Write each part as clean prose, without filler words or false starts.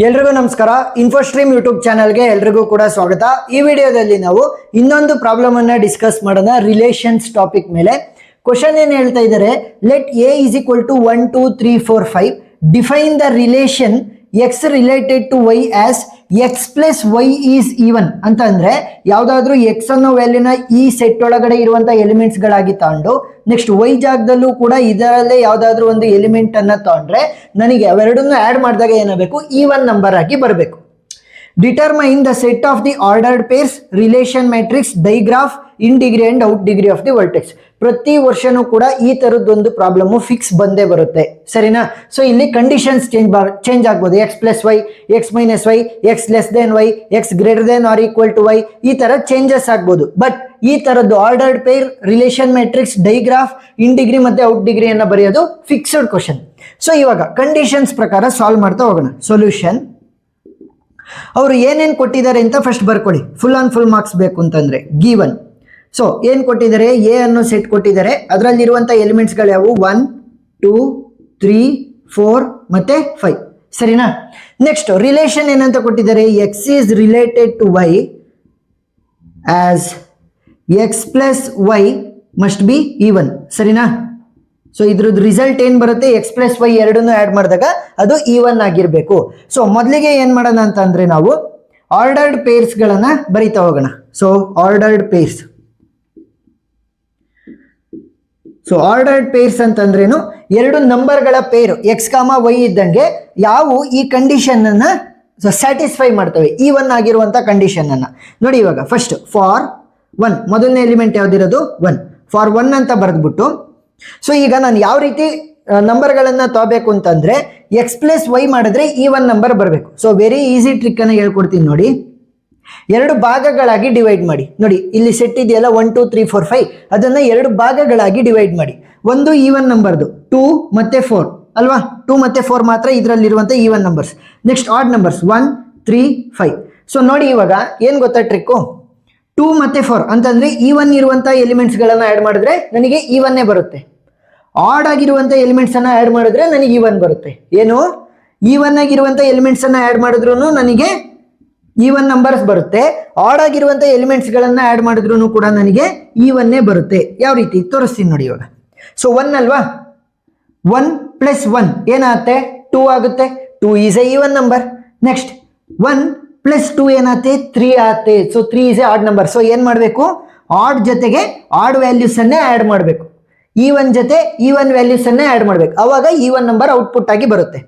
ಎಲ್ರಿಗೂ ನಮಸ್ಕಾರ. ಇನ್ಫೋಸ್ಟ್ರೀಮ್ ಯೂಟ್ಯೂಬ್ ಚಾನಲ್ಗೆ ಎಲ್ರಿಗೂ ಕೂಡ ಸ್ವಾಗತ. ಈ ವಿಡಿಯೋದಲ್ಲಿ ನಾವು ಇನ್ನೊಂದು ಪ್ರಾಬ್ಲಮ್ ಅನ್ನ ಡಿಸ್ಕಸ್ ಮಾಡೋಣ ರಿಲೇಷನ್ಸ್ ಟಾಪಿಕ್ ಮೇಲೆ. ಕ್ವಶನ್ ಏನು ಹೇಳ್ತಾ ಇದ್ದಾರೆ, let A is equal to 1 2 3 4 5 define the relation x related to y as x plus y is even ಅಂತ ಅಂದ್ರೆ ಯಾವ್ದಾದ್ರು ಎಕ್ಸ್ ಅನ್ನೋ ವ್ಯಾಲ್ಯೂನ ಈ ಸೆಟ್ ಒಳಗಡೆ ಇರುವಂತ ಎಲಿಮೆಂಟ್ಸ್ ಗಳಾಗಿ ತಗೊಂಡು ನೆಕ್ಸ್ಟ್ ವೈ ಜಾಗದಲ್ಲೂ ಕೂಡ ಇದರಲ್ಲೇ ಯಾವ್ದಾದ್ರು ಒಂದು ಎಲಿಮೆಂಟ್ ಅನ್ನ ತಗೊಂಡ್ರೆ ನನಗೆ ಅವೆರಡನ್ನು ಆಡ್ ಮಾಡಿದಾಗ ಏನಾಗಬೇಕು, ಈವನ್ ನಂಬರ್ ಆಗಿ ಬರಬೇಕು. Determine the set of the ordered pairs relation matrix digraph in degree and out degree of the vertex. ಪ್ರತಿ ವರ್ಷನೂ ಕೂಡ ಈ ತರದೊಂದು ಪ್ರಾಬ್ಲಮ್ ಫಿಕ್ಸ್ ಬಂದೇ ಬರುತ್ತೆ, ಸರಿನಾ? ಸೊ ಇಲ್ಲಿ ಕಂಡೀಷನ್ಸ್ ಚೇಂಜ್ ಆಗ್ಬೋದು. X plus Y, X minus Y, X less than Y, X greater than or equal to Y, ಈ ತರ ಚೇಂಜಸ್ ಆಗ್ಬೋದು. ಬಟ್ ಈ ತರದ್ದು ordered pair relation matrix digraph in degree ಮತ್ತೆ ಔಟ್ ಡಿಗ್ರಿ ಅನ್ನ ಬರೆಯೋದು ಫಿಕ್ಸ್ಡ್ ಕ್ವಶನ್. ಸೊ ಇವಾಗ ಕಂಡೀಷನ್ಸ್ ಪ್ರಕಾರ ಸಾಲ್ವ್ ಮಾಡ್ತಾ ಹೋಗೋಣ. ಸೊಲ್ಯೂಷನ್ ಅವರು ಏನೇನು ಕೊಟ್ಟಿದ್ದಾರೆ ಅಂತ ಫಸ್ಟ್ ಬರ್ಕೊಳ್ಳಿ. ಫುಲ್ ಆನ್ ಫುಲ್ ಮಾರ್ಕ್ಸ್ ಬೇಕು ಅಂತಂದ್ರೆ ಗಿವನ್. ಸೊ ಏನ್ ಕೊಟ್ಟಿದ್ದಾರೆ, ಎ ಅನ್ನೋ ಸೆಟ್ ಕೊಟ್ಟಿದ್ದಾರೆ. ಅದರಲ್ಲಿರುವಂತ ಎಲಿಮೆಂಟ್ಸ್ ಗಳು ಯಾವುವು, 1 2 3 4 ಮತ್ತೆ 5, ಸರಿನಾ? ನೆಕ್ಸ್ಟ್ ರಿಲೇಷನ್ ಏನಂತ ಕೊಟ್ಟಿದ್ದಾರೆ, x is related to y as x plus y must be even, ಸರಿನಾ? ಸೊ ಇದ್ರದ್ದು ರಿಸಲ್ಟ್ ಏನ್ ಬರುತ್ತೆ, ಎಕ್ಸ್ ಪ್ಲಸ್ ವೈ ಎರಡನ್ನು ಆಡ್ ಮಾಡಿದಾಗ ಅದು ಈವನ್ ಆಗಿರ್ಬೇಕು. ಸೊ ಮೊದಲಿಗೆ ಏನ್ ಮಾಡೋಣ ಅಂತ ಅಂದ್ರೆ ನಾವು ಆರ್ಡರ್ಡ್ ಪೇರ್ಸ್ ಗಳನ್ನ ಬರಿತಾ ಹೋಗೋಣ. So ordered pairs, so ordered pairs ಅಂತಂದ್ರೇನು, ಎರಡು ನಂಬರ್ಗಳ ಪೇರು ಎಕ್ಸ್ ಕಾಮ ವೈ ಇದ್ದಂಗೆ ಯಾವ ಈ ಕಂಡೀಷನ್ ಅನ್ನ ಸ್ಯಾಟಿಸ್ಫೈ ಮಾಡ್ತವೆ, ಈವನ್ ಆಗಿರುವಂತ ಕಂಡೀಷನ್ ಅನ್ನ ನೋಡಿ. ಇವಾಗ ಫಸ್ಟ್ ಫಾರ್ 1 ಮೊದಲನೇ ಎಲಿಮೆಂಟ್ ಯಾವ್ದಿರೋದು 1, ಫಾರ್ 1 ಅಂತ ಬರೆದ್ಬಿಟ್ಟು, ಸೊ ಈಗ ನಾನು ಯಾವ ರೀತಿ ನಂಬರ್ಗಳನ್ನ ತಗೋಬೇಕು ಅಂತಂದ್ರೆ ಎಕ್ಸ್ ಪ್ಲಸ್ ವೈ ಮಾಡಿದ್ರೆ ಈವನ್ ನಂಬರ್ ಬರಬೇಕು. ಸೊ ವೆರಿ ಈಸಿ ಟ್ರಿಕ್ ಅನ್ನ ಹೇಳ್ಕೊಡ್ತೀನಿ ನೋಡಿ. ಎರಡು ಭಾಗಗಳಾಗಿ ಡಿವೈಡ್ ಮಾಡಿ. ನೋಡಿ ಇಲ್ಲಿ ಸೆಟ್ ಇದೆಯಲ್ಲ 1 2 3 4 5, ಅದನ್ನ ಎರಡು ಭಾಗಗಳಾಗಿ ಡಿವೈಡ್ ಮಾಡಿ. ಒಂದು ಈವನ್ ನಂಬರ್ದು 2 ಮತ್ತೆ 4 ಅಲ್ವಾ, 2 ಮತ್ತೆ 4 ಮಾತ್ರ ಇದರಲ್ಲಿರುವಂತ even numbers. Next odd numbers 1 3 5. So ನೋಡಿ ಇವಾಗ ಏನ್ ಗೊತ್ತಾ ಟ್ರಿಕ್ಕು, 2 ಮತ್ತೆ 4 ಅಂತಂದ್ರೆ ಈವನ್ ಇರುವಂತ ಎಲಿಮೆಂಟ್ಸ್ ಗಳನ್ನ ಆಡ್ ಮಾಡಿದ್ರೆ ನನಗೆ ಈವನ್ನೇ ಬರುತ್ತೆ. ಆಡ್ ಆಗಿರುವಂತ ಎಲಿಮೆಂಟ್ಸ್ ಅನ್ನ ಆಡ್ ಮಾಡಿದ್ರೆ ನನಗೆ ಈವನ್ ಬರುತ್ತೆ. ಏನು, ಈವನ್ ಆಗಿರುವಂತ ಎಲಿಮೆಂಟ್ಸ್ ಅನ್ನ ಆಡ್ ಮಾಡಿದ್ರು ನನಗೆ ಈವನ್ ನಂಬರ್ಸ್ ಬರುತ್ತೆ. ಆಡ್ ಆಗಿರುವಂತ ಎಲಿಮೆಂಟ್ಸ್ ಗಳನ್ನ ಆಡ್ ಮಾಡಿದ್ರು ಕೂಡ ನನಗೆ ಈವನ್ನೇ ಬರುತ್ತೆ. ಯಾವ ರೀತಿ ತೋರಿಸ್ತೀನಿ ನೋಡಿ ಇವಾಗ. ಸೊ 1 ಅಲ್ವಾ, 1 ಪ್ಲಸ್ 1 ಏನಾಗುತ್ತೆ, 2 ಆಗುತ್ತೆ. 2 is A even number. Next 1 plus 2 ಏನಾಗುತ್ತೆ, 3 ಆಗುತ್ತೆ. So 3 is a odd number. So ಏನ್ ಮಾಡಬೇಕು, ಆಡ್ ಜೊತೆಗೆ ಆಡ್ ವ್ಯಾಲ್ಯೂಸ್ ಅನ್ನೇ ಆಡ್ ಮಾಡಬೇಕು. ಈವನ್ ಜೊತೆ ಈವನ್ ವ್ಯಾಲ್ಯೂಸ್ ಅನ್ನೇ ಆಡ್ ಮಾಡಬೇಕು, ಅವಾಗ ಈವನ್ ನಂಬರ್ ಔಟ್ಪುಟ್ ಆಗಿ ಬರುತ್ತೆ.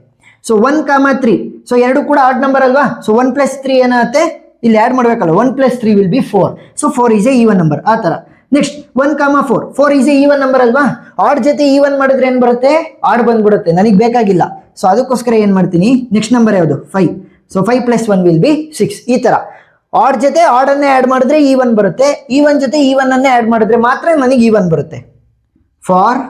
ಸೊ 1 ಕಾಮ 3, ಸೊ ಎರಡು ಕೂಡ ಆಡ್ ನಂಬರ್ ಅಲ್ವಾ. ಸೊ 1 ಪ್ಲಸ್ 3 ಏನಾಗುತ್ತೆ, ಇಲ್ಲಿ ಆಡ್ ಮಾಡ್ಬೇಕಲ್ಲ, 1 plus 3 will be 4. So 4 is A even number, ಆ ತರ. ನೆಕ್ಸ್ಟ್ 1 ಕಾಮ 4, 4 ಈಸ್ ಎ ಈವನ್ ನಂಬರ್ ಅಲ್ವಾ. ಆಡ್ ಜೊತೆ ಈವನ್ ಮಾಡಿದ್ರೆ ಏನ್ ಬರುತ್ತೆ, ಆಡ್ ಬಂದ್ಬಿಡುತ್ತೆ, ನನಗೆ ಬೇಕಾಗಿಲ್ಲ. ಸೊ ಅದಕ್ಕೋಸ್ಕರ ಏನ್ ಮಾಡ್ತೀನಿ, ನೆಕ್ಸ್ಟ್ ನಂಬರ್ ಯಾವುದು 5. So 5 plus 1 will be 6. ಈ ತರ ಆಡ್ ಜೊತೆ ಆಡ್ ಅನ್ನೇ ಆಡ್ ಮಾಡಿದ್ರೆ ಈವನ್ ಬರುತ್ತೆ, ಈವನ್ ಜೊತೆ ಈವನ್ ಅನ್ನೇ ಆಡ್ ಮಾಡಿದ್ರೆ ಮಾತ್ರ ನನಗೆ ಈವನ್ ಬರುತ್ತೆ. ಫಾರ್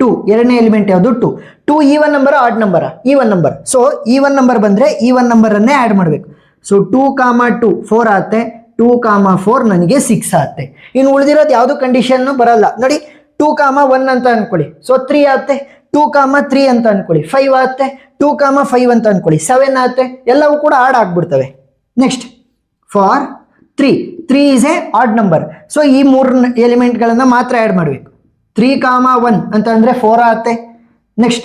2 ಎರಡನೇ ಎಲಿಮೆಂಟ್ ಯಾವುದು 2. 2 even number odd number, even number. So even number ಬಂದ್ರೆ ಈವನ್ ನಂಬರ್ ಅನ್ನೇ ಆಡ್ ಮಾಡಬೇಕು. ಸೊ 2 ಕಾಮ 2 4 ಆಗುತ್ತೆ, 2 ಕಾಮ 4 ನನಗೆ 6 ಆಗುತ್ತೆ. ಇನ್ನು ಉಳಿದಿರೋದು ಯಾವುದು ಕಂಡೀಷನ್ ಬರಲ್ಲ ನೋಡಿ. 2 ಕಾಮ 1 ಅಂತ ಅನ್ಕೊಳ್ಳಿ, ಸೊ 3 ಆಗುತ್ತೆ. 2 ಕಾಮ 3 ಅಂತ ಅನ್ಕೊಳ್ಳಿ, 5 ಆಗುತ್ತೆ. 2 ಕಾಮ 5 ಅಂತ ಅನ್ಕೊಳ್ಳಿ, 7 ಆಗುತ್ತೆ. ಎಲ್ಲವೂ ಕೂಡ ಆಡ್ ಆಗ್ಬಿಡ್ತವೆ. Next for 3 is a odd number. So ಈ 3 ಎಲಿಮೆಂಟ್ ಗಳನ್ನ ಮಾತ್ರ ಆಡ್ ಮಾಡಬೇಕು. 3 ಕಾಮ 1 ಅಂತ ಅಂದ್ರೆ 4 ಆಗುತ್ತೆ. ನೆಕ್ಸ್ಟ್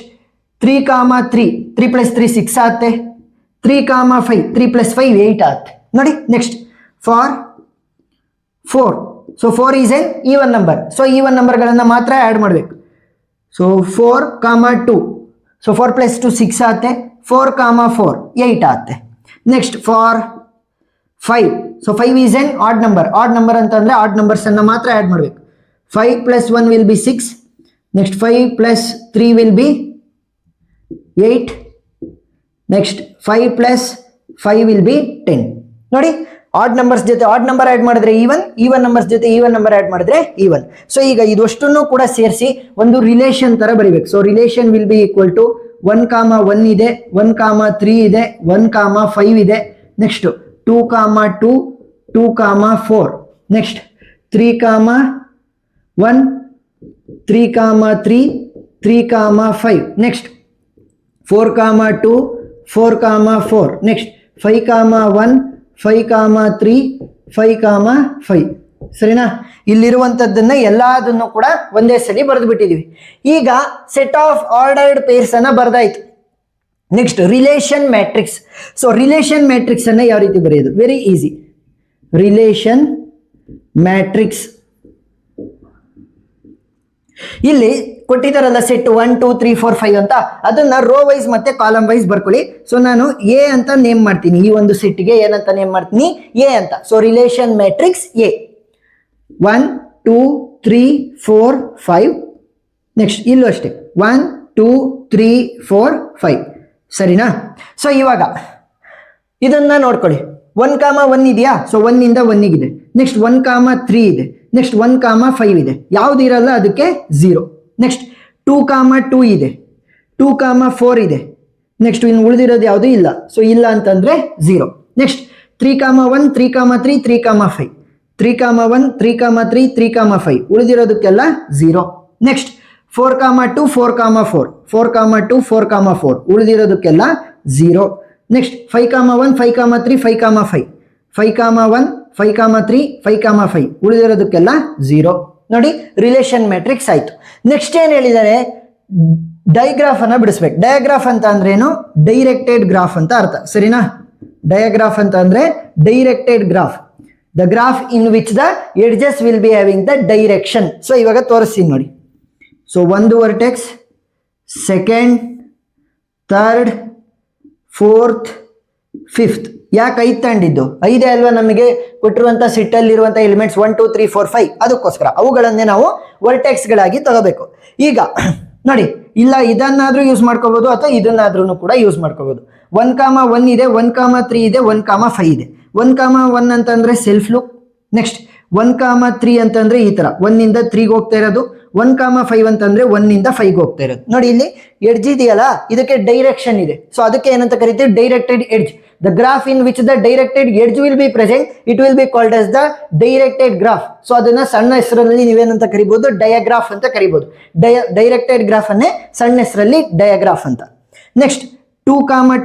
3 ಕಾಮ 3, 3 ಪ್ಲಸ್ 3 6 ಆಗುತ್ತೆ. 3 ಕಾಮ 5, 3 ಪ್ಲಸ್ 5 8 ಆಗುತ್ತೆ ನೋಡಿ. Next for 4, so 4 is an even number. So even ನಂಬರ್ಗಳನ್ನ ಮಾತ್ರ ಆಡ್ ಮಾಡಬೇಕು. ಸೊ 4 ಕಾಮ 2, ಸೊ 4 ಪ್ಲಸ್ 2 6 ಆಗುತ್ತೆ. 4 ಕಾಮ 4 8 ಆಗುತ್ತೆ. Next for 5, so 5 is N add number. Odd number ಅಂತಂದ್ರೆ ಆಡ್ ನಂಬರ್ಸ್ ಅನ್ನ ಮಾತ್ರ ಆಡ್ ಮಾಡಬೇಕು. 5 plus 1 will be 6. Next 5 plus 3 will be 8. Next 5 plus 5 will be 10. ನೋಡಿ, ಆಡ್ ನಂಬರ್ಸ್ ಜೊತೆ ಆಡ್ ನಂಬರ್ ಆಡ್ ಮಾಡಿದ್ರೆ ಈವನ್, ಈವನ್ ನಂಬರ್ಸ್ ಜೊತೆ even number add ಮಾಡಿದ್ರೆ even. So ಈಗ ಇದಷ್ಟನ್ನು ಕೂಡ ಸೇರಿಸಿ ಒಂದು ರಿಲೇಷನ್ ತರ ಬರಿಬೇಕು. So relation will be equal to 1 comma 1 ಇದೆ, 1 ಕಾಮ 3 ಇದೆ, 1 ಕಾಮ 5 ಇದೆ. ನೆಕ್ಸ್ಟ್ 2 ಕಾಮ 2, 2 ಕಾಮ 4. ನೆಕ್ಸ್ಟ್ 3 ಕಾಮ 1, 3 ಕಾಮ 3, 3 ಕಾಮ 5. ನೆಕ್ಸ್ಟ್ 4 ಕಾಮ 2, 4, 4. ನೆಕ್ಸ್ಟ್ 5, 1, 5, 3, 5, 5. ಸರಿನಾ? ಇಲ್ಲಿರುವಂತದ್ದನ್ನ ಎಲ್ಲದನ್ನು ಕೂಡ ಒಂದೇ ಸರಿ ಬರೆದು ಬಿಟ್ಟಿದೀವಿ. ಈಗ ಸೆಟ್ ಆಫ್ ಆರ್ಡರ್ಡ್ ಪೇರ್ಸ್ ಅನ್ನ ಬರ್ದಾಯ್ತು. Next relation matrix. So relation matrix ಅನ್ನ ಯಾವ ರೀತಿ ಬರೆಯೋದು? Very easy. ರಿಲೇಷನ್ ಮ್ಯಾಟ್ರಿಕ್ಸ್ ಇಲ್ಲಿ ಕೊಟ್ಟಿದ್ದಾರಲ್ಲ ಸೆಟ್ 1, 2, 3, 4, 5 ಅಂತ, ಅದನ್ನ ರೋ ವೈಸ್ ಮತ್ತೆ ಕಾಲಮ್ ವೈಸ್ ಬರ್ಕೊಳ್ಳಿ. ಸೊ ನಾನು ಎ ಅಂತ ನೇಮ್ ಮಾಡ್ತೀನಿ, ಈ ಒಂದು ಸೆಟ್ಗೆ ಏನಂತ ನೇಮ್ ಮಾಡ್ತೀನಿ? ಎ ಅಂತ. So relation matrix A. 1, 2, 3, 4, 5. Next ಇಲ್ಲೂ ಅಷ್ಟೇ 1, 2, 3, 4, 5. ಸರಿನಾ? ಸೊ ಇವಾಗ ಇದನ್ನ ನೋಡ್ಕೊಳ್ಳಿ. 1, 1 ಇದೆಯಾ? ಸೊ 1 ಇಂದ 1 ಇದೆ. ನೆಕ್ಸ್ಟ್ 1, 3 ಇದೆ. ನೆಕ್ಸ್ಟ್ 1, 5 ಇದೆ. ಯಾವ್ದು ಇರಲ್ಲ ಅದಕ್ಕೆ 0. ನೆಕ್ಸ್ಟ್ 2, 2 ಇದೆ. 2, 4 ಇದೆ. ನೆಕ್ಸ್ಟ್ ಇನ್ನು ಉಳಿದಿರೋದು ಯಾವುದು ಇಲ್ಲ. ಸೊ ಇಲ್ಲ ಅಂತಂದ್ರೆ 0. ನೆಕ್ಸ್ಟ್ 3, 1, 3, 3, 3, 5. 3, 1, 3, 3, 3, 5. ಉಳಿದಿರೋದಕ್ಕೆಲ್ಲ 0. ನೆಕ್ಸ್ಟ್ 4, 2, 4, 4. 4, 2, 4, 4. ಉಳಿದಿರೋದಕ್ಕೆಲ್ಲ 0. ನೆಕ್ಸ್ಟ್ 5, 1, 5, 3, 5, 5. 5, 1, 5, 3, 5, 5. ಉಳಿದಿರೋದಕ್ಕೆಲ್ಲ 0. ನೋಡಿ, ರಿಲೇಷನ್ ಮ್ಯಾಟ್ರಿಕ್ಸ್ ಆಯ್ತು. ನೆಕ್ಸ್ಟ್ ಏನ್ ಹೇಳಿದ್ದಾರೆ? ಡೈಗ್ರಾಫ್ ಅನ್ನ ಬಿಡಿಸ್ಬೇಕು. ಡಯಾಗ್ರಾಫ್ ಅಂತ ಅಂದ್ರೇನು? ಡೈರೆಕ್ಟೆಡ್ ಗ್ರಾಫ್ ಅಂತ ಅರ್ಥ. ಸರಿನಾ? ಡಯಾಗ್ರಾಫ್ ಅಂತ ಅಂದ್ರೆ directed graph, the graph in which the edges will be having the direction. So ಇವಾಗ ತೋರಿಸ್ತೀನಿ ನೋಡಿ. So 1 vertex, 2nd, 3rd, 4th, 5th. ಯಾಕೆ 5 ತಗೊಂಡಿದ್ದು? 5 ಅಲ್ವಾ ನಮಗೆ ಕೊಟ್ಟಿರುವಂತ ಸಿಟ್ಟಲ್ಲಿರುವಂತ ಎಲಿಮೆಂಟ್ಸ್ 1, 2, 3, 4, 5. ಅದಕ್ಕೋಸ್ಕರ ಅವುಗಳನ್ನೇ ನಾವು ವರ್ಟೆಕ್ಸ್ ಗಳಾಗಿ ತಗೋಬೇಕು. ಈಗ ನೋಡಿ, ಇಲ್ಲ ಇದನ್ನಾದ್ರೂ ಯೂಸ್ ಮಾಡ್ಕೋಬಹುದು ಅಥವಾ ಇದನ್ನಾದ್ರೂ ಕೂಡ ಯೂಸ್ ಮಾಡ್ಕೋಬಹುದು. 1, 1 ಇದೆ, 1, 3 ಇದೆ, 1, 5 ಇದೆ. 1, 1 ಅಂತಂದ್ರೆ ಸೆಲ್ಫ್ ಲೂಪ್. ನೆಕ್ಸ್ಟ್ 1, 3 ಅಂತಂದ್ರೆ ಈ ತರ 1 ಇಂದ 3 ಹೋಗ್ತಾ ಇರೋದು. 1, 5 ಅಂತಂದ್ರೆ 1 ಇಂದ 5 ಹೋಗ್ತಾ ಇರೋದು. ನೋಡಿ, ಇಲ್ಲಿ ಎಡ್ಜ್ ಇದೆಯಲ್ಲ, ಇದಕ್ಕೆ ಡೈರೆಕ್ಷನ್ ಇದೆ. ಸೊ ಅದಕ್ಕೆ ಏನಂತ ಕರಿತೀವಿ? Directed edge. The graph in which the directed edge will be present, it will be called as the directed graph. So ಅದನ್ನ ಸಣ್ಣ ಹೆಸರಲ್ಲಿ ನೀವೇನಂತ ಕರಿಬಹುದು? ಡಯಾಗ್ರಾಫ್ ಅಂತ ಕರಿಬಹುದು. ಡೈರೆಕ್ಟೆಡ್ ಗ್ರಾಫ್ ಅನ್ನೇ ಸಣ್ಣ ಹೆಸರಲ್ಲಿ ಡಯಾಗ್ರಾಫ್ ಅಂತ. ನೆಕ್ಸ್ಟ್ 2,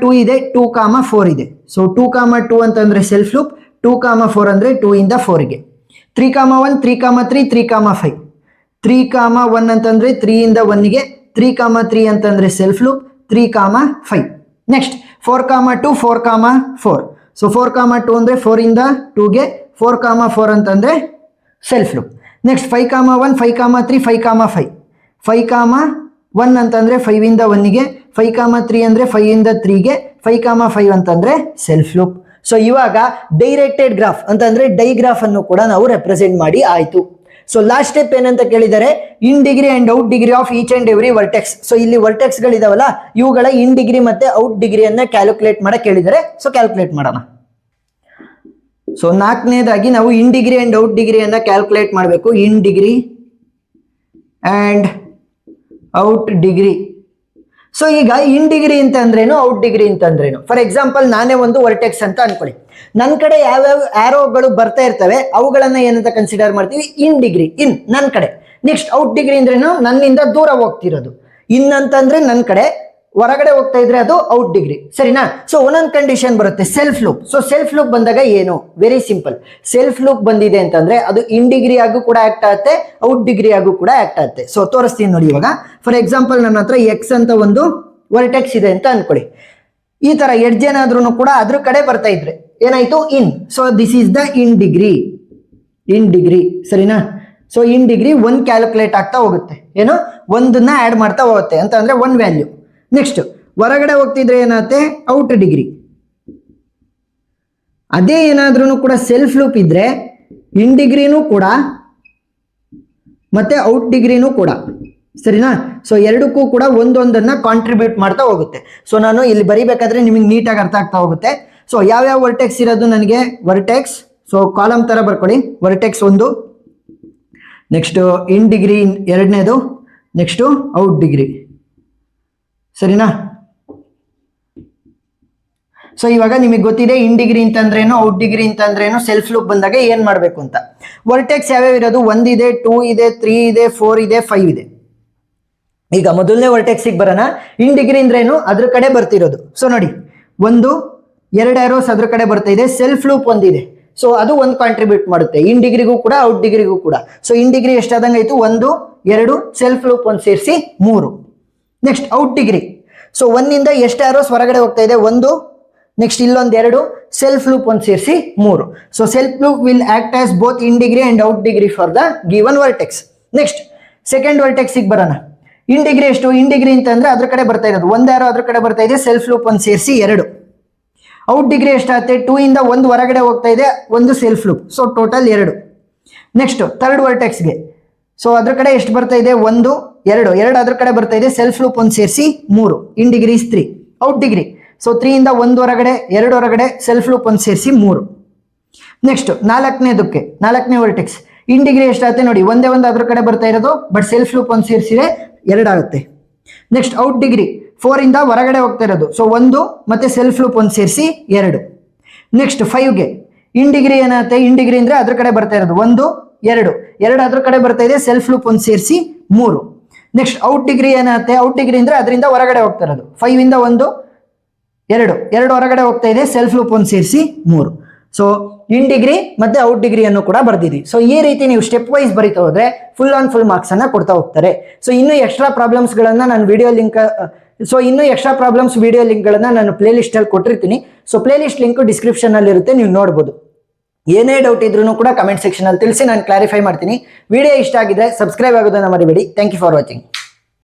2 ಇದೆ, 2, 4 ಇದೆ. ಸೊ 2, 2 ಅಂತಂದ್ರೆ ಸೆಲ್ಫ್ ಲೂಪ್. 2, 4 ಅಂದ್ರೆ 2 ಇಂದ 4ಗೆ. 3, 1, 3, 3, 3, 5. 3, 1 ಅಂತಂದ್ರೆ 3 ಇಂದ 1ಗೆ. 3, 3 ಅಂತಂದ್ರೆ ಸೆಲ್ಫ್ ಲೂಪ್. 3, 5. ನೆಕ್ಸ್ಟ್ 4, 2, 4, 4. ಸೊ 4, 2 ಅಂದ್ರೆ 4 ಇಂದ 2ಗೆ. 4, 4 ಅಂತಂದ್ರೆ ಸೆಲ್ಫ್ ಲೂಪ್. ನೆಕ್ಸ್ಟ್ 5, 1, 5, 3, 5, 5. 5, 1 ಅಂತಂದ್ರೆ 5 ಇಂದ 1ಗೆ. 5, 3 ಅಂದ್ರೆ 5 ಇಂದ 3ಗೆ. 5, 5 ಅಂತಂದ್ರೆ ಸೆಲ್ಫ್ ಲೂಪ್. ಸೊ ಇವಾಗ ಡೈರೆಕ್ಟೆಡ್ ಗ್ರಾಫ್ ಅಂತಂದ್ರೆ ಡೈಗ್ರಾಫ್ ಅನ್ನು ಕೂಡ ನಾವು ರೆಪ್ರೆಸೆಂಟ್ ಮಾಡಿ ಆಯ್ತು. ಸೊ ಲಾಸ್ಟ್ ಸ್ಟೆಪ್ ಏನಂತ ಕೇಳಿದರೆ? In degree and out degree of each and every vertex. So ಇಲ್ಲಿ ವರ್ಟೆಕ್ಸ್ ಗಳಿದಾವಲ್ಲ, ಇವುಗಳ ಇನ್ ಡಿಗ್ರಿ ಮತ್ತೆ ಔಟ್ ಡಿಗ್ರಿಯನ್ನ ಕ್ಯಾಲ್ಕುಲೇಟ್ ಮಾಡಕ್ ಕೇಳಿದರೆ. ಸೊ ಕ್ಯಾಲ್ಕುಲೇಟ್ ಮಾಡೋಣ. ಸೊ 4ನೇದಾಗಿ ನಾವು ಇನ್ ಡಿಗ್ರಿ ಅಂಡ್ ಔಟ್ ಡಿಗ್ರಿಯನ್ನ ಕ್ಯಾಲ್ಕುಲೇಟ್ ಮಾಡಬೇಕು. In degree and out degree. So ಈಗ ಇನ್ ಡಿಗ್ರಿ ಅಂತ ಅಂದ್ರೇನು, ಔಟ್ ಡಿಗ್ರಿ ಅಂತ ಅಂದ್ರೇನು? ಫಾರ್ ಎಕ್ಸಾಂಪಲ್, ನಾನೇ ಒಂದು ವರ್ಟೆಕ್ಸ್ ಅಂತ ಅನ್ಕೊಳ್ಳಿ. ನನ್ನ ಕಡೆ ಯಾವ್ಯಾವ ಆರೋಗಳು ಬರ್ತಾ ಇರ್ತವೆ ಅವುಗಳನ್ನ ಏನಂತ ಕನ್ಸಿಡರ್ ಮಾಡ್ತೀವಿ? ಇನ್ ಡಿಗ್ರಿ, ಇನ್ ನನ್ನ ಕಡೆ. ನೆಕ್ಸ್ಟ್ ಔಟ್ ಡಿಗ್ರಿ ಅಂದ್ರೇನು? ನನ್ನಿಂದ ದೂರ ಹೋಗ್ತಿರೋದು. ಇನ್ ಅಂತಂದ್ರೆ ನನ್ನ ಕಡೆ, ಹೊರಗಡೆ ಹೋಗ್ತಾ ಇದ್ರೆ ಅದು ಔಟ್ ಡಿಗ್ರಿ. ಸರಿನಾ? ಸೊ ಒಂದೊಂದು ಕಂಡೀಷನ್ ಬರುತ್ತೆ. Self loop. So self loop ಬಂದಾಗ ಏನು? Very simple. ಸೆಲ್ಫ್ ಲೂಪ್ ಬಂದಿದೆ ಅಂತಂದ್ರೆ ಅದು ಇನ್ ಡಿಗ್ರಿ ಆಗು ಕೂಡ ಆಕ್ಟ್ ಆಗುತ್ತೆ, ಔಟ್ ಡಿಗ್ರಿ ಆಗು ಕೂಡ ಆಕ್ಟ್ ಆಗುತ್ತೆ. ಸೊ ತೋರಿಸ್ತೀನಿ ನೋಡಿ ಇವಾಗ. ಫಾರ್ ಎಕ್ಸಾಂಪಲ್, ನನ್ನ ಹತ್ರ ಎಕ್ಸ್ ಅಂತ ಒಂದು ವರ್ಟೆಕ್ಸ್ ಇದೆ ಅಂತ ಅನ್ಕೊಳ್ಳಿ. ಈ ತರ ಎಡ್ಜ್ ಏನಾದ್ರೂ ಕೂಡ ಅದ್ರ ಕಡೆ ಬರ್ತಾ ಇದ್ರೆ ಏನಾಯ್ತು? In. So this is the in degree. In degree. ಸರಿನಾ? ಸೊ ಇನ್ ಡಿಗ್ರಿ 1 ಕ್ಯಾಲ್ಕುಲೇಟ್ ಆಗ್ತಾ ಹೋಗುತ್ತೆ. ಏನೋ ಒಂದನ್ನ ಆಡ್ ಮಾಡ್ತಾ ಹೋಗುತ್ತೆ ಅಂತ ಅಂದ್ರೆ 1 ವ್ಯಾಲ್ಯೂ. ನೆಕ್ಸ್ಟ್ ಹೊರಗಡೆ ಹೋಗ್ತಿದ್ರೆ ಏನಾಗುತ್ತೆ? Out degree. ಅದೇ ಏನಾದ್ರೂ ಕೂಡ ಸೆಲ್ಫ್ ಲೂಪ್ ಇದ್ರೆ ಇನ್ ಡಿಗ್ರಿನೂ ಕೂಡ ಮತ್ತೆ ಔಟ್ ಡಿಗ್ರಿನೂ ಕೂಡ. ಸರಿನಾ? ಸೊ ಎರಡಕ್ಕೂ ಕೂಡ ಒಂದೊಂದನ್ನ ಕಾಂಟ್ರಿಬ್ಯೂಟ್ ಮಾಡ್ತಾ ಹೋಗುತ್ತೆ. ಸೊ ನಾನು ಇಲ್ಲಿ ಬರಿಬೇಕಾದ್ರೆ ನಿಮಗೆ ನೀಟಾಗಿ ಅರ್ಥ ಆಗ್ತಾ ಹೋಗುತ್ತೆ. ಸೊ ಯಾವ್ಯಾವ ವರ್ಟೆಕ್ಸ್ ಇರೋದು ನನಗೆ? ವರ್ಟೆಕ್ಸ್. ಸೊ ಕಾಲಮ್ ತರ ಬರ್ಕೊಳ್ಳಿ. ವರ್ಟೆಕ್ಸ್ 1, ನೆಕ್ಸ್ಟ್ ಇನ್ ಡಿಗ್ರಿ 2ನೇದು, ನೆಕ್ಸ್ಟ್ ಔಟ್ ಡಿಗ್ರಿ. ಸರಿನಾ? ಸೊ ಇವಾಗ ನಿಮಗೆ ಗೊತ್ತಿದೆ ಇನ್ ಡಿಗ್ರಿ ಅಂತಂದ್ರೇನು, ಔಟ್ ಡಿಗ್ರಿ ಅಂತಂದ್ರೇನು, ಸೆಲ್ಫ್ ಲೂಪ್ ಬಂದಾಗ ಏನ್ ಮಾಡ್ಬೇಕು ಅಂತ. ವರ್ಟೆಕ್ಸ್ ಯಾವ್ಯಾವ ಇರೋದು? 1 ಇದೆ, 2 ಇದೆ, 3 ಇದೆ, 4 ಇದೆ, 5 ಇದೆ. ಈಗ ಮೊದಲನೇ ವರ್ಟೆಕ್ಸಿಗೆ ಬರೋಣ. ಇನ್ ಡಿಗ್ರಿ ಅಂದ್ರೇನು? ಅದ್ರ ಕಡೆ ಬರ್ತಿರೋದು. ಸೊ ನೋಡಿ, ಒಂದು 2 arrows ಅದ್ರ ಕಡೆ ಬರ್ತಾ ಇದೆ, ಸೆಲ್ಫ್ ಲೂಪ್ ಒಂದಿದೆ. ಸೊ ಅದು ಒಂದು ಕಾಂಟ್ರಿಬ್ಯೂಟ್ ಮಾಡುತ್ತೆ ಇನ್ ಡಿಗ್ರಿಗೂ ಕೂಡ ಔಟ್ ಡಿಗ್ರಿಗೂ ಕೂಡ. ಸೊ ಇನ್ ಡಿಗ್ರಿ ಎಷ್ಟಾದಂಗೆ ಆಯ್ತು, 1 2 ಸೆಲ್ಫ್ ಲೂಪ್ ಒಂದು ಸೇರಿಸಿ 3. Next out degree. ಸೊ 1 ಇಂದ ಎಷ್ಟು arrows ಹೊರಗಡೆ ಹೋಗ್ತಾ ಇದೆ, 1, ನೆಕ್ಸ್ಟ್ ಇಲ್ಲೊಂದು 2 ಸೆಲ್ಫ್ ಲೂಪ್ ಒಂದು ಸೇರಿಸಿ 3. So self loop will act as both in degree and out degree for the given vertex. Next second ವರ್ಟೆಕ್ಸಿಗೆ ಬರೋಣ. ಇನ್ ಡಿಗ್ರಿ ಎಷ್ಟು, ಇನ್ ಡಿಗ್ರಿ ಅಂತಂದ್ರೆ ಅದ್ರ ಕಡೆ ಬರ್ತಾ ಇರೋದು 1 arrow ಅದ್ರ ಕಡೆ ಬರ್ತಾ ಇದೆ, ಸೆಲ್ಫ್ ಲೂಪ್ ಒಂದು ಸೇರಿಸಿ 2. ಔಟ್ ಡಿಗ್ರಿ ಎಷ್ಟಾಗುತ್ತೆ, 2 ಇಂದ 1 ಹೊರಗಡೆ ಹೋಗ್ತಾ ಇದೆ, 1 self loop, so total 2. Next third ವರ್ಟೆಕ್ಸ್ಗೆ, ಸೊ ಅದ್ರ ಕಡೆ ಎಷ್ಟು ಬರ್ತಾ ಇದೆ, 1 2 ಅದ್ರ ಕಡೆ ಬರ್ತಾ ಇದೆ, ಸೆಲ್ಫ್ ಲೂಪ್ ಒಂದು ಸೇರಿಸಿ 3. In degree is 3. Out degree, so 3 ಇಂದ 1 ಹೊರಗಡೆ, 2 ಹೊರಗಡೆ, ಸೆಲ್ಫ್ ಲೂಪ್ ಒಂದು ಸೇರಿಸಿ 3. ನೆಕ್ಸ್ಟ್ ನಾಲ್ಕನೇ ವರ್ಟೆಕ್ಸ್. ಇನ್ ಡಿಗ್ರಿ ಎಷ್ಟಾಗುತ್ತೆ ನೋಡಿ, ಒಂದೇ ಅದ್ರ ಕಡೆ ಬರ್ತಾ ಇರೋದು, ಬಟ್ ಸೆಲ್ಫ್ ಲೂಪ್ ಒಂದು ಸೇರಿಸಿದ್ರೆ 2 ಆಗುತ್ತೆ. ನೆಕ್ಸ್ಟ್ ಔಟ್ ಡಿಗ್ರಿ 4 ಇಂದ ಹೊರಗಡೆ ಹೋಗ್ತಾ ಇರೋದು, ಸೊ 1 ಮತ್ತೆ ಸೆಲ್ಫ್ ಲೂಪ್ ಒಂದು ಸೇರಿಸಿ 2. ನೆಕ್ಸ್ಟ್ 5ಗೆ ಇನ್ ಡಿಗ್ರಿ ಏನಾಗುತ್ತೆ, ಇನ್ ಡಿಗ್ರಿ ಅಂದ್ರೆ ಅದ್ರ ಕಡೆ ಬರ್ತಾ ಇರೋದು 1 2 ಅದ್ರ ಕಡೆ ಬರ್ತಾ ಇದೆ, ಸೆಲ್ಫ್ ಲೂಪ್ ಒಂದು ಸೇರಿಸಿ 3. ನೆಕ್ಸ್ಟ್ ಔಟ್ ಡಿಗ್ರಿ ಏನಾಗುತ್ತೆ, ಔಟ್ ಡಿಗ್ರಿ ಅಂದ್ರೆ ಅದರಿಂದ ಹೊರಗಡೆ ಹೋಗ್ತಾ ಇರೋದು, 5 ಇಂದ 1 2 ಹೊರಗಡೆ ಹೋಗ್ತಾ ಇದೆ, ಸೆಲ್ಫ್ ಲೂಪ್ ಒಂದು ಸೇರಿಸಿ 3. ಸೊ ಇನ್ ಡಿಗ್ರಿ ಮತ್ತೆ ಔಟ್ ಡಿಗ್ರಿ ಅನ್ನು ಕೂಡ ಬರ್ದಿರಿ. ಸೊ ಈ ರೀತಿ ನೀವು ಸ್ಟೆಪ್ ವೈಸ್ ಬರೀತಾ ಹೋದ್ರೆ ಫುಲ್ ಆನ್ ಫುಲ್ ಮಾರ್ಕ್ಸ್ ಅನ್ನ ಕೊಡ್ತಾ ಹೋಗ್ತಾರೆ. ಸೊ ಇನ್ನೂ ಎಕ್ಸ್ಟ್ರಾ ಪ್ರಾಬ್ಲಮ್ಸ್ ಗಳನ್ನ ನಾನು ವಿಡಿಯೋ ಲಿಂಕ್ಗಳನ್ನ ನಾನು ಪ್ಲೇ ಲಿಸ್ಟ್ ಅಲ್ಲಿ ಕೊಟ್ಟಿರ್ತೀನಿ. So play list link description ಅಲ್ಲಿ ಇರುತ್ತೆ, ನೀವು ನೋಡಬಹುದು. ಏನೇ ಡೌಟ್ ಇದ್ರೂ ಕೂಡ ಕಮೆಂಟ್ ಸೆಕ್ಷನ್ ಅಲ್ಲಿ ತಿಳಿಸಿ, ನಾನು ಕ್ಲಾರಿಫೈ ಮಾಡ್ತೀನಿ. ವಿಡಿಯೋ ಇಷ್ಟ ಆಗಿದ್ರೆ ಸಬ್ಸ್ಕ್ರೈಬ್ ಆಗೋದನ್ನ ಮರಿಬೇಡಿ. Thank you for watching.